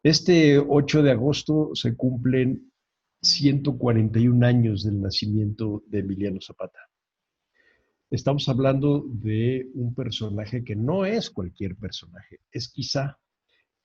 Este 8 de agosto se cumplen 141 años del nacimiento de Emiliano Zapata. Estamos hablando de un personaje que no es cualquier personaje, es quizá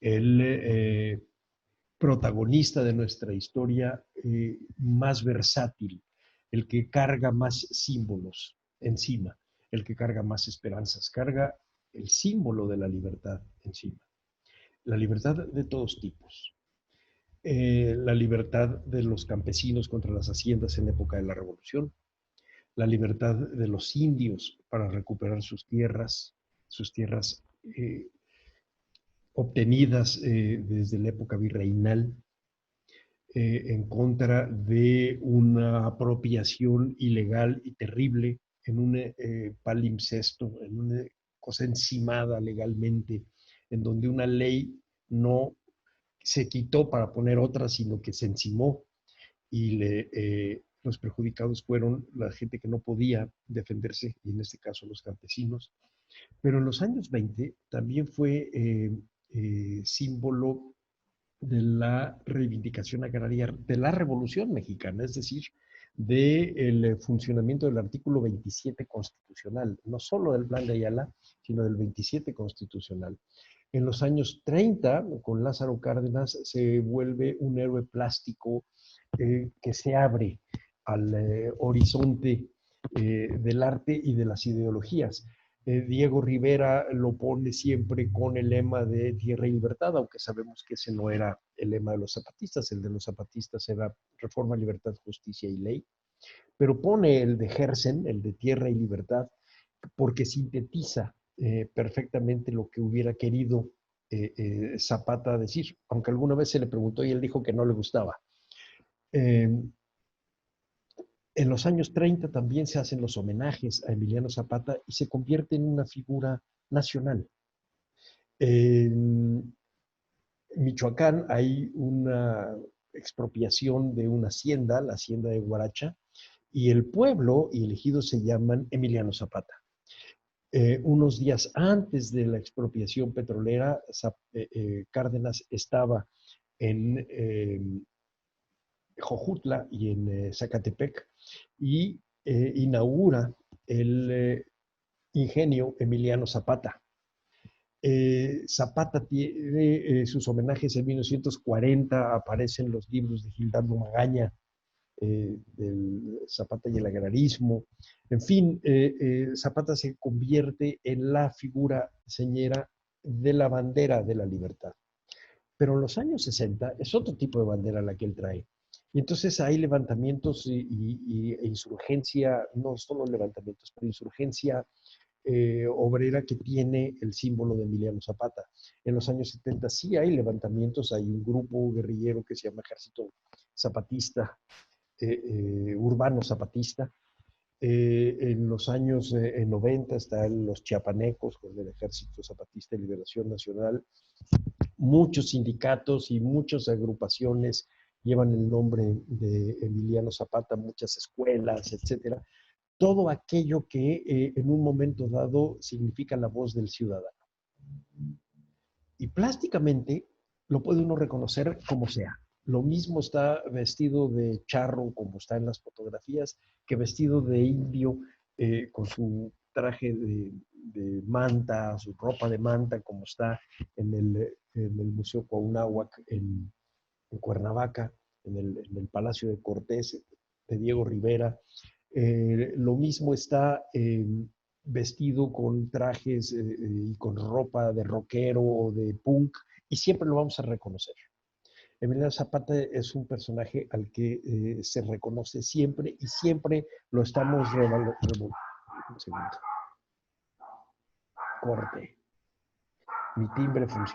el protagonista de nuestra historia más versátil, el que carga más símbolos encima, el que carga más esperanzas, carga el símbolo de la libertad encima. La libertad de todos tipos, la libertad de los campesinos contra las haciendas en la época de la Revolución, la libertad de los indios para recuperar sus tierras obtenidas desde la época virreinal, en contra de una apropiación ilegal y terrible en un palimpsesto, en una cosa encimada legalmente, en donde una ley no se quitó para poner otra, sino que se encimó y los perjudicados fueron la gente que no podía defenderse, y en este caso los campesinos. Pero en los años 20 también fue símbolo de la reivindicación agraria de la Revolución Mexicana, es decir, del funcionamiento del artículo 27 constitucional, no solo del Plan de Ayala, sino del 27 constitucional. En los años 30, con Lázaro Cárdenas, se vuelve un héroe plástico que se abre al horizonte del arte y de las ideologías. Diego Rivera lo pone siempre con el lema de tierra y libertad, aunque sabemos que ese no era el lema de los zapatistas, el de los zapatistas era reforma, libertad, justicia y ley, pero pone el de Gersen, el de tierra y libertad, porque sintetiza perfectamente lo que hubiera querido Zapata decir, aunque alguna vez se le preguntó y él dijo que no le gustaba. Eh, en los años 30 también se hacen los homenajes a Emiliano Zapata y se convierte en una figura nacional. En Michoacán hay una expropiación de una hacienda, la hacienda de Guaracha, y el pueblo y el ejido se llaman Emiliano Zapata. Unos días antes de la expropiación petrolera, Cárdenas estaba en Jojutla y en Zacatepec y inaugura el ingenio Emiliano Zapata. Zapata tiene sus homenajes en 1940, aparecen los libros de Gildardo Magaña, del Zapata y el agrarismo. En fin, Zapata se convierte en la figura señera de la bandera de la libertad. Pero en los años 60 es otro tipo de bandera la que él trae. Y entonces hay levantamientos e insurgencia, no solo levantamientos, pero insurgencia obrera que tiene el símbolo de Emiliano Zapata. En los años 70 sí hay levantamientos, hay un grupo guerrillero que se llama Ejército Zapatista, Urbano Zapatista. En los años 90 están los chiapanecos con el Ejército Zapatista de Liberación Nacional. Muchos sindicatos y muchas agrupaciones llevan el nombre de Emiliano Zapata, muchas escuelas, etcétera. Todo aquello que en un momento dado significa la voz del ciudadano. Y plásticamente lo puede uno reconocer como sea. Lo mismo está vestido de charro, como está en las fotografías, que vestido de indio, con su traje manta, su ropa de manta, como está en el Museo Cuauhnáhuac en Cuernavaca, en el Palacio de Cortés, de Diego Rivera. Lo mismo está vestido con trajes y con ropa de rockero o de punk, y siempre lo vamos a reconocer. Emiliano Zapata es un personaje al que se reconoce siempre y siempre lo estamos revalorando. Un segundo. Corte. Mi timbre funciona.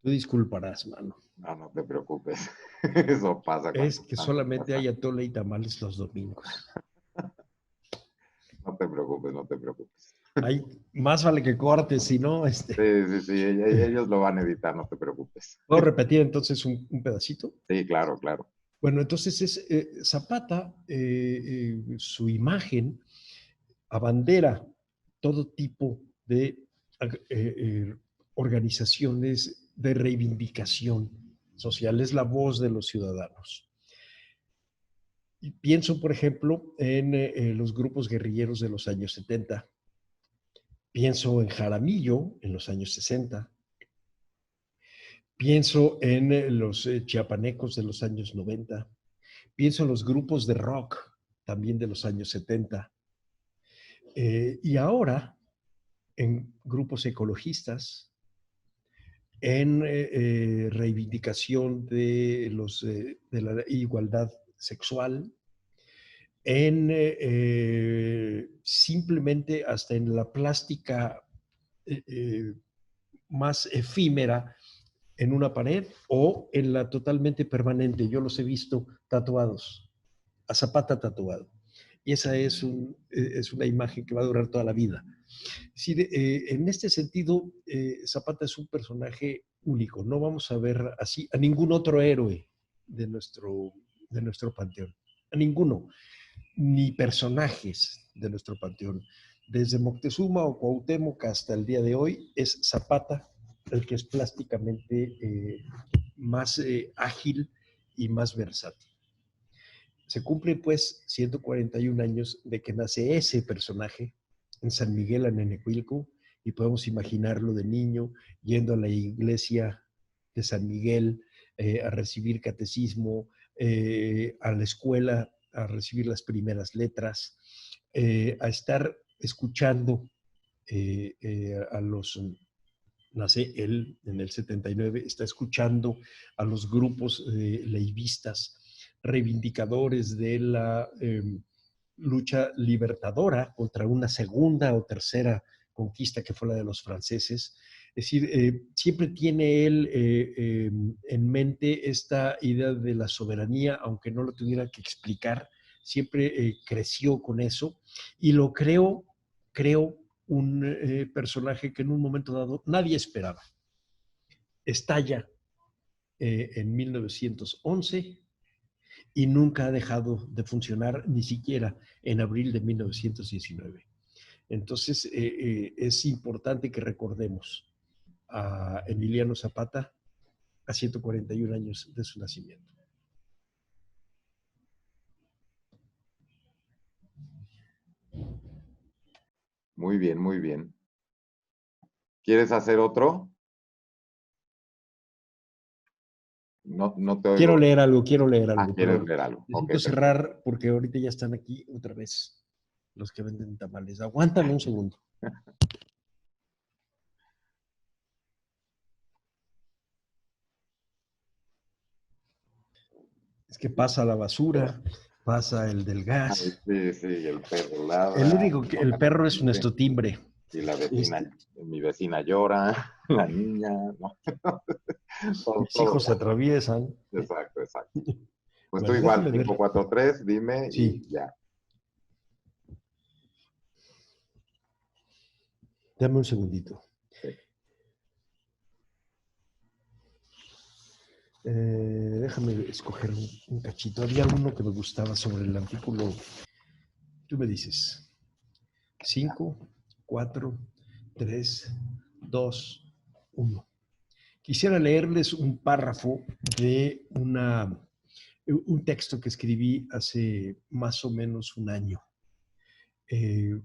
Tú disculparás, mano. No, no te preocupes. Eso pasa Es cuando que estás en solamente casa. hay atole y tamales los domingos. No te preocupes, no te preocupes. Hay, más vale que cortes, si no, Sí, sí, sí, ellos lo van a editar, no te preocupes. ¿Puedo repetir entonces un pedacito? Sí, claro, claro. Bueno, entonces es Zapata, su imagen abandera todo tipo de organizaciones de reivindicación social, es la voz de los ciudadanos. Y pienso, por ejemplo, en los grupos guerrilleros de los años 70, pienso en Jaramillo en los años 60, pienso en los chiapanecos de los años 90, pienso en los grupos de rock también de los años 70, y ahora en grupos ecologistas, en reivindicación de la igualdad sexual, en simplemente hasta en la plástica eh, eh, más efímera en una pared o en la totalmente permanente. Yo los he visto tatuados, a Zapata tatuado. Y esa es una imagen que va a durar toda la vida. Es decir, en este sentido, Zapata es un personaje único. No vamos a ver así a ningún otro héroe de nuestro panteón. A ninguno. Ni personajes de nuestro panteón. Desde Moctezuma o Cuauhtémoc hasta el día de hoy, es Zapata el que es plásticamente más ágil y más versátil. Se cumple pues 141 años de que nace ese personaje en San Miguel Anenecuilco y podemos imaginarlo de niño yendo a la iglesia de San Miguel a recibir catecismo, a la escuela a recibir las primeras letras, a estar escuchando a los nace él en el 79, está escuchando a los grupos leivistas, reivindicadores de la lucha libertadora contra una segunda o tercera conquista que fue la de los franceses. Es decir, siempre tiene él en mente esta idea de la soberanía, aunque no lo tuviera que explicar, siempre creció con eso y lo creo un personaje que en un momento dado nadie esperaba. Estalla en 1911 y nunca ha dejado de funcionar, ni siquiera en abril de 1919. Entonces, es importante que recordemos a Emiliano Zapata a 141 años de su nacimiento. Muy bien, muy bien. ¿Quieres hacer otro? No, no te Quiero oigo. leer algo, ¿Quieres pero leer algo? Ok, necesito perfecto. cerrar porque ahorita ya están aquí otra vez los que venden tamales. Aguántame un segundo. Es que pasa la basura, pasa el del Ay, gas. sí, sí, el perro El ladra, único que, el perro es nuestro timbre. y la vecina, Este, mi vecina llora, la niña, ¿no? Todo, mis todo hijos se pasa. atraviesan. Exacto, exacto. Pues tú Bueno, igual, déjame ver. 543, dime y Sí, ya. dame un segundito. Sí. Déjame escoger un cachito. Había uno que me gustaba sobre el artículo. Tú me dices. 5, 4, 3, 2, 1. Quisiera leerles un párrafo de un texto que escribí hace más o menos un año,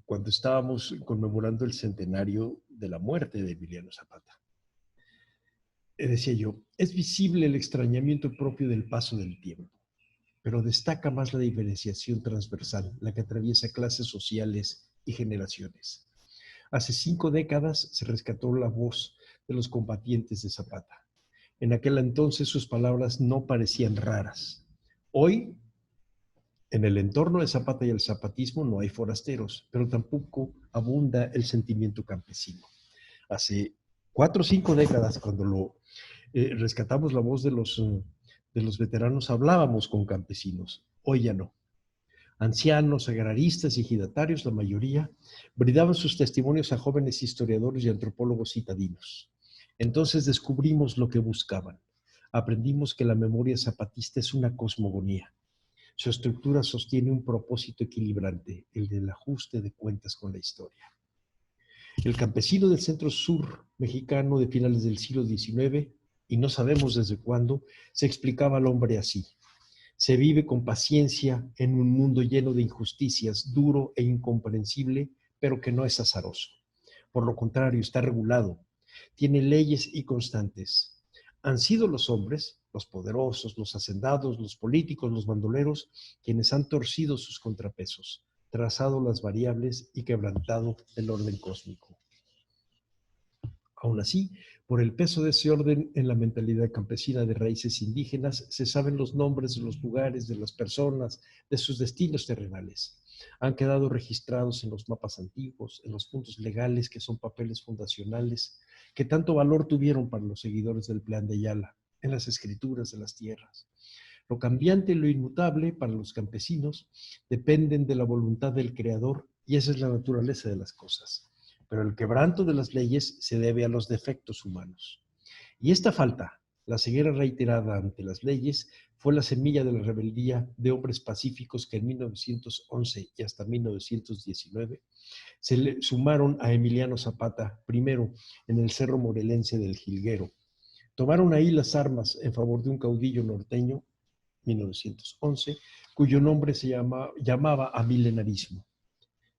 cuando estábamos conmemorando el centenario de la muerte de Emiliano Zapata. Decía yo, es visible el extrañamiento propio del paso del tiempo, pero destaca más la diferenciación transversal, la que atraviesa clases sociales y generaciones. Hace 5 décadas se rescató la voz de los combatientes de Zapata. En aquel entonces sus palabras no parecían raras. Hoy, en el entorno de Zapata y el zapatismo no hay forasteros, pero tampoco abunda el sentimiento campesino. Hace 4 o 5 décadas, cuando lo rescatamos la voz de los veteranos, hablábamos con campesinos. Hoy ya no. Ancianos, agraristas y ejidatarios, la mayoría, brindaban sus testimonios a jóvenes historiadores y antropólogos citadinos. Entonces descubrimos lo que buscaban. Aprendimos que la memoria zapatista es una cosmogonía. Su estructura sostiene un propósito equilibrante, el del ajuste de cuentas con la historia. El campesino del centro-sur mexicano de finales del siglo XIX, y no sabemos desde cuándo, se explicaba al hombre así: se vive con paciencia en un mundo lleno de injusticias, duro e incomprensible, pero que no es azaroso. Por lo contrario, está regulado, tiene leyes y constantes. Han sido los hombres, los poderosos, los hacendados, los políticos, los bandoleros, quienes han torcido sus contrapesos, trazado las variables y quebrantado el orden cósmico. Aún así, por el peso de ese orden en la mentalidad campesina de raíces indígenas, se saben los nombres de los lugares, de las personas, de sus destinos terrenales. Han quedado registrados en los mapas antiguos, en los puntos legales que son papeles fundacionales, que tanto valor tuvieron para los seguidores del Plan de Ayala, en las escrituras de las tierras. Lo cambiante y lo inmutable para los campesinos dependen de la voluntad del Creador, y esa es la naturaleza de las cosas. Pero el quebranto de las leyes se debe a los defectos humanos. Y esta falta, la ceguera reiterada ante las leyes, fue la semilla de la rebeldía de hombres pacíficos que en 1911 y hasta 1919 se le sumaron a Emiliano Zapata, primero en el Cerro Morelense del Jilguero. Tomaron ahí las armas en favor de un caudillo norteño, 1911, cuyo nombre se llamaba amilenarismo.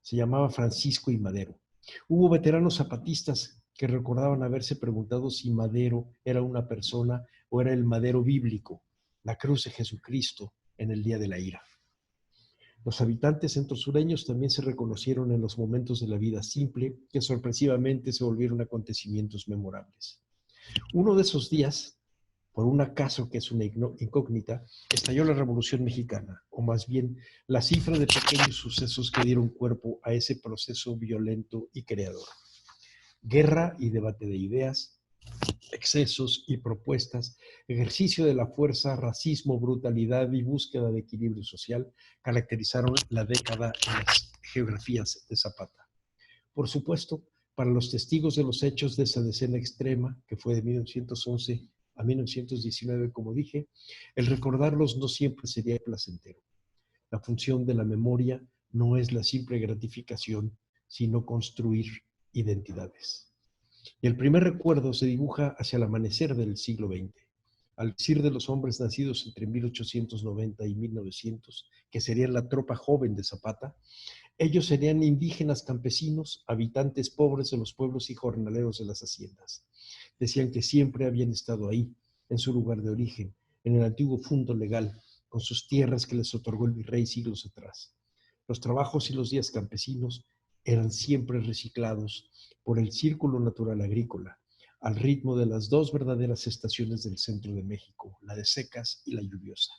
Se llamaba Francisco I. Madero. Hubo veteranos zapatistas que recordaban haberse preguntado si Madero era una persona o era el Madero bíblico, la cruz de Jesucristo en el día de la ira. Los habitantes centrosureños también se reconocieron en los momentos de la vida simple que sorpresivamente se volvieron acontecimientos memorables. Uno de esos días, por un acaso que es una incógnita, estalló la Revolución Mexicana, o más bien la cifra de pequeños sucesos que dieron cuerpo a ese proceso violento y creador. Guerra y debate de ideas, excesos y propuestas, ejercicio de la fuerza, racismo, brutalidad y búsqueda de equilibrio social caracterizaron la década en las geografías de Zapata. Por supuesto, para los testigos de los hechos de esa decena extrema, que fue de 1911 a 1919, como dije, el recordarlos no siempre sería placentero. La función de la memoria no es la simple gratificación, sino construir identidades. Y el primer recuerdo se dibuja hacia el amanecer del siglo XX. Al decir de los hombres nacidos entre 1890 y 1900, que serían la tropa joven de Zapata, ellos serían indígenas campesinos, habitantes pobres de los pueblos y jornaleros de las haciendas. Decían que siempre habían estado ahí, en su lugar de origen, en el antiguo fundo legal, con sus tierras que les otorgó el virrey siglos atrás. Los trabajos y los días campesinos eran siempre reciclados por el círculo natural agrícola, al ritmo de las dos verdaderas estaciones del centro de México, la de secas y la lluviosa.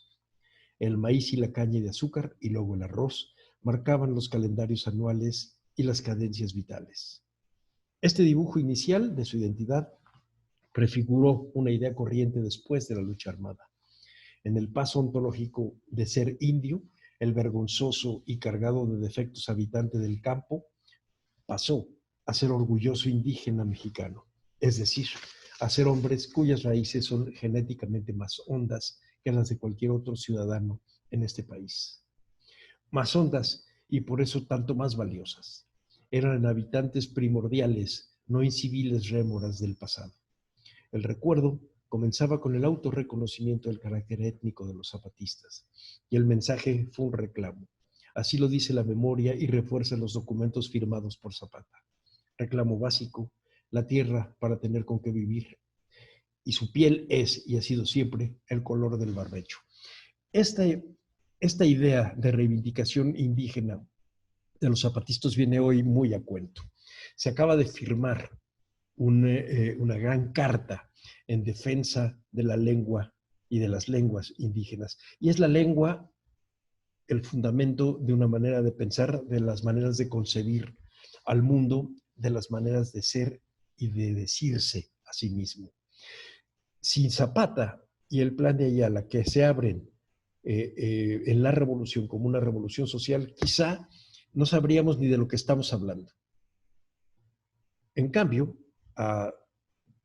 El maíz y la caña de azúcar y luego el arroz marcaban los calendarios anuales y las cadencias vitales. Este dibujo inicial de su identidad prefiguró una idea corriente después de la lucha armada. En el paso ontológico de ser indio, el vergonzoso y cargado de defectos habitante del campo pasó a ser orgulloso indígena mexicano, es decir, a ser hombres cuyas raíces son genéticamente más hondas que las de cualquier otro ciudadano en este país. Más hondas y por eso tanto más valiosas. Eran habitantes primordiales, no inciviles rémoras del pasado. El recuerdo comenzaba con el autorreconocimiento del carácter étnico de los zapatistas, y el mensaje fue un reclamo. Así lo dice la memoria y refuerza los documentos firmados por Zapata. Reclamo básico, la tierra para tener con qué vivir, y su piel es, y ha sido siempre, el color del barbecho. Esta idea de reivindicación indígena de los zapatistas viene hoy muy a cuento. Se acaba de firmar una gran carta en defensa de la lengua y de las lenguas indígenas. Y es la lengua el fundamento de una manera de pensar, de las maneras de concebir al mundo, de las maneras de ser y de decirse a sí mismo. sin Zapata y el plan de Ayala, que se abren en la revolución como una revolución social, quizá no sabríamos ni de lo que estamos hablando. En cambio, a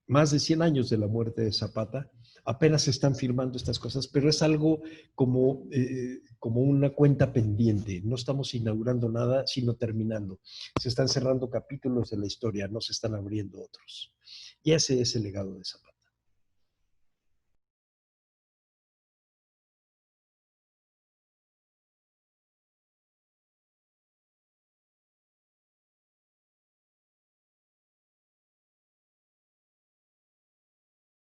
más de 100 años de la muerte de Zapata, apenas se están firmando estas cosas, pero es algo como una cuenta pendiente. No estamos inaugurando nada, sino terminando. Se están cerrando capítulos de la historia, no se están abriendo otros. Y ese es el legado de Zapata.